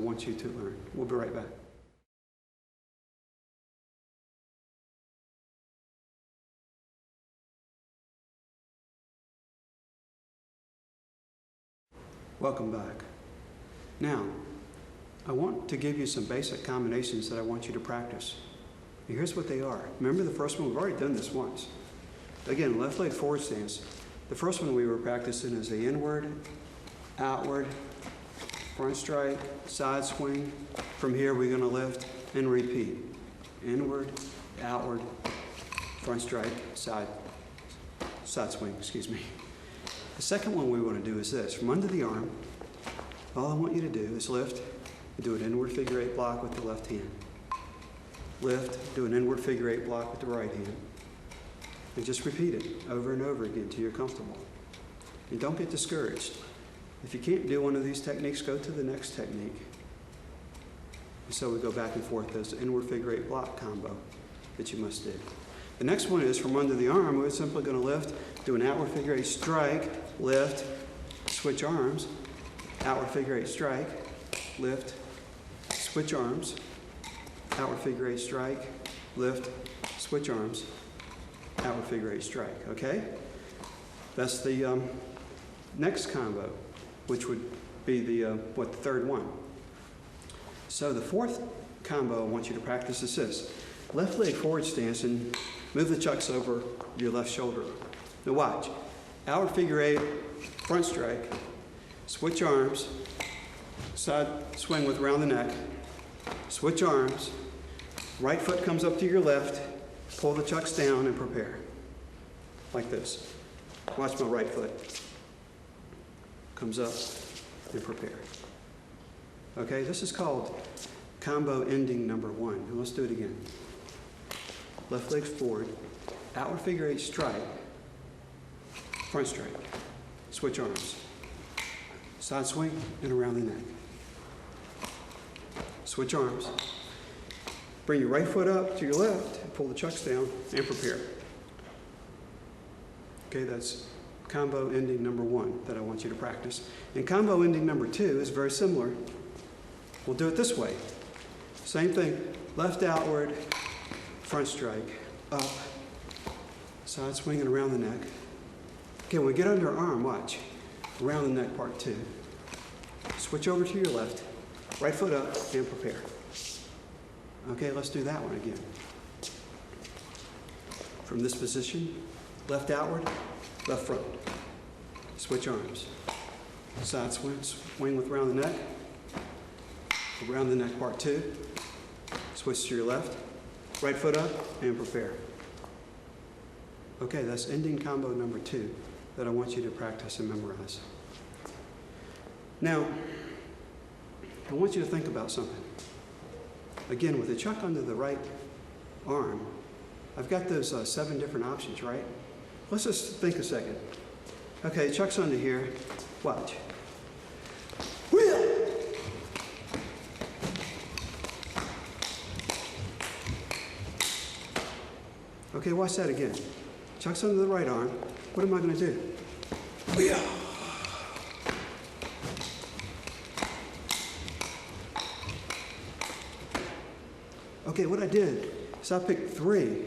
I want you to learn. We'll be right back. Welcome back. Now, I want to give you some basic combinations that I want you to practice. And here's what they are. Remember the first one? We've already done this once. Again, left leg forward stance. The first one we were practicing is the inward, outward, front strike, side swing. From here we're going to lift and repeat. Inward, outward, front strike, side swing, excuse me. The second one we want to do is this. From under the arm, all I want you to do is lift and do an inward figure eight block with the left hand. Lift, do an inward figure eight block with the right hand. And just repeat it over and over again till you're comfortable. And don't get discouraged. If you can't do one of these techniques, go to the next technique. And so we go back and forth. There's the inward figure eight block combo that you must do. The next one is from under the arm. We're simply going to lift, do an outward figure eight strike, lift, switch arms, outward figure eight strike, lift, switch arms, outward figure eight strike, lift, switch arms, outward figure eight strike, okay? That's the next combo, which would be the third one. So the fourth combo I want you to practice is this. Left leg forward stance and move the chucks over your left shoulder. Now watch. Outward figure eight, front strike, switch arms, side swing with around the neck, switch arms, right foot comes up to your left, pull the chucks down and prepare. Like this. Watch my right foot. Comes up and prepare. Okay, this is called combo ending number one. And let's do it again. Left leg forward, outward figure eight strike, front strike, switch arms, side swing and around the neck. Switch arms. Bring your right foot up to your left and pull the chucks down and prepare. Okay, that's combo ending number one that I want you to practice. And combo ending number two is very similar. We'll do it this way. Same thing, left outward, front strike, up, side swing and around the neck. Okay, when we get under our arm, watch. Around the neck, part two. Switch over to your left, right foot up and prepare. Okay, let's do that one again. From this position, left outward, left front. Switch arms. Side swing with around the neck. Around the neck, part two. Switch to your left. Right foot up and prepare. Okay, that's ending combo number two that I want you to practice and memorize. Now, I want you to think about something. Again, with the chuck under the right arm, I've got those 7 different options, right? Let's just think a second. Okay, chuck's under here. Watch. Okay, watch that again. Chuck's under the right arm. What am I going to do? Okay, what I did is I picked three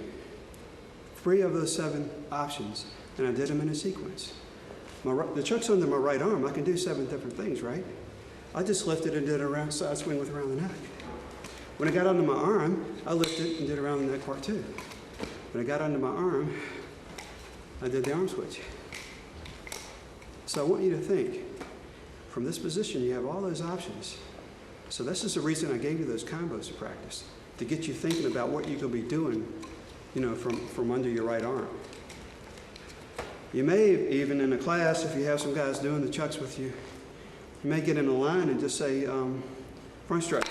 of those 7 options, and I did them in a sequence. The chuck's under my right arm. I can do 7 different things, right? I just lifted and did a side swing with around the neck. When I got under my arm, I lifted and did around the neck part two. When I got under my arm, I did the arm switch. So I want you to think, from this position, you have all those options. So this is the reason I gave you those combos to practice, to get you thinking about what you're going to be doing, you know, from under your right arm. You may even in a class, if you have some guys doing the chucks with you, you may get in a line and just say, front strike,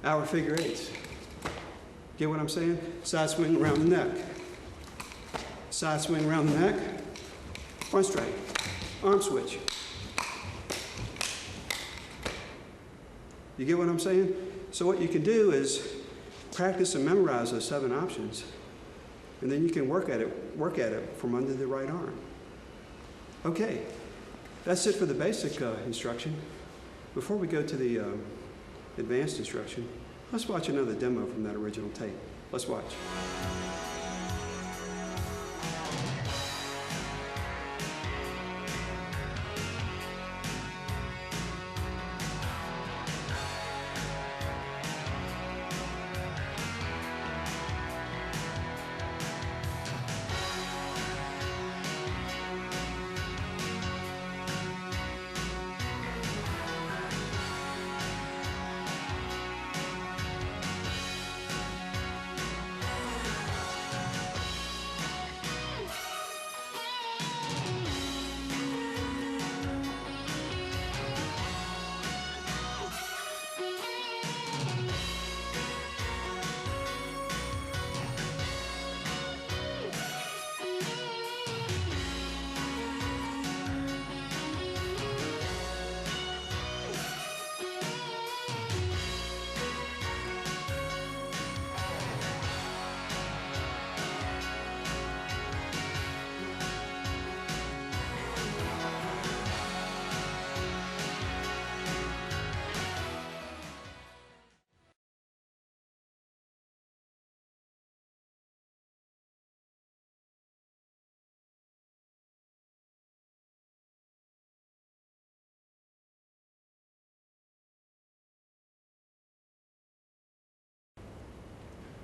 outward figure eights. Get what I'm saying? Side swing around the neck. Side swing around the neck. Front strike. Arm switch. You get what I'm saying? So what you can do is practice and memorize those 7 options, and then you can work at it from under the right arm. Okay, that's it for the basic instruction. before we go to the advanced instruction, let's watch another demo from that original tape. Let's watch.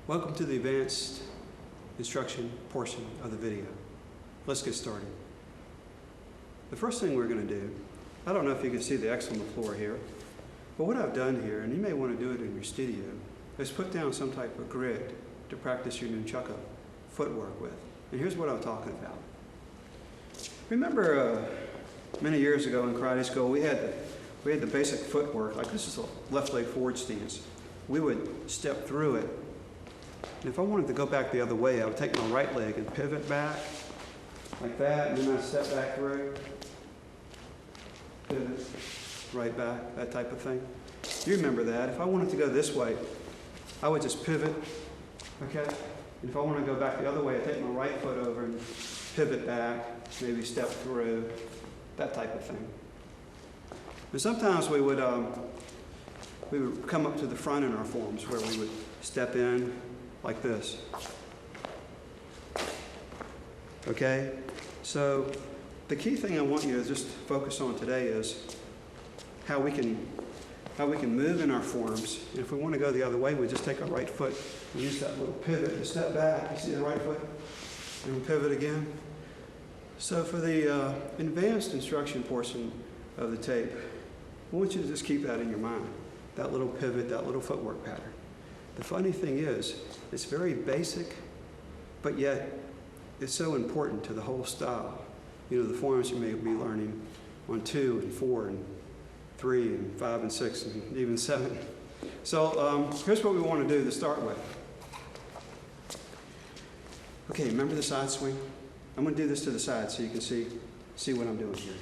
Welcome to the advanced instruction portion of the video. Let's get started. The first thing we're going to do, I don't know if you can see the X on the floor here, but what I've done here, and you may want to do it in your studio, is put down some type of grid to practice your nunchaku footwork with. And here's what I'm talking about. Remember many years ago in karate school, we had the basic footwork, like this is a left leg forward stance. We would step through it. And if I wanted to go back the other way, I would take my right leg and pivot back like that, and then I'd step back through, pivot, right back, that type of thing. You remember that. If I wanted to go this way, I would just pivot, okay? And if I want to go back the other way, I'd take my right foot over and pivot back, maybe step through, that type of thing. And sometimes we would come up to the front in our forms where we would step in like this. Okay? So the key thing I want you to just focus on today is how we can move in our forms. And if we want to go the other way, we just take our right foot and use that little pivot and step back. You see the right foot? And we pivot again. So for the advanced instruction portion of the tape, I want you to just keep that in your mind, that little pivot, that little footwork pattern. The funny thing is, it's very basic, but yet it's so important to the whole style. You know, the forms you may be learning on 2 and 4 and 3 and 5 and 6 and even 7. So here's what we want to do to start with. Okay, remember the side swing? I'm going to do this to the side so you can see what I'm doing here.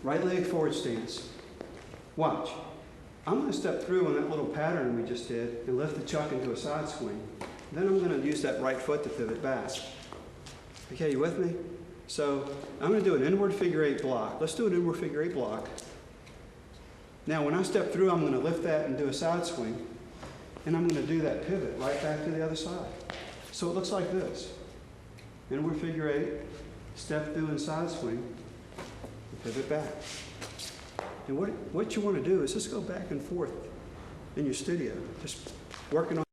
Right leg forward stance. Watch. I'm going to step through on that little pattern we just did and lift the chuck into a side swing. Then I'm going to use that right foot to pivot back. Okay, you with me? So I'm going to do an inward figure 8 block. Let's do an inward figure 8 block. Now when I step through, I'm going to lift that and do a side swing. And I'm going to do that pivot right back to the other side. So it looks like this. Inward figure 8, step through and side swing, and pivot back. And what you want to do is just go back and forth in your studio, just working on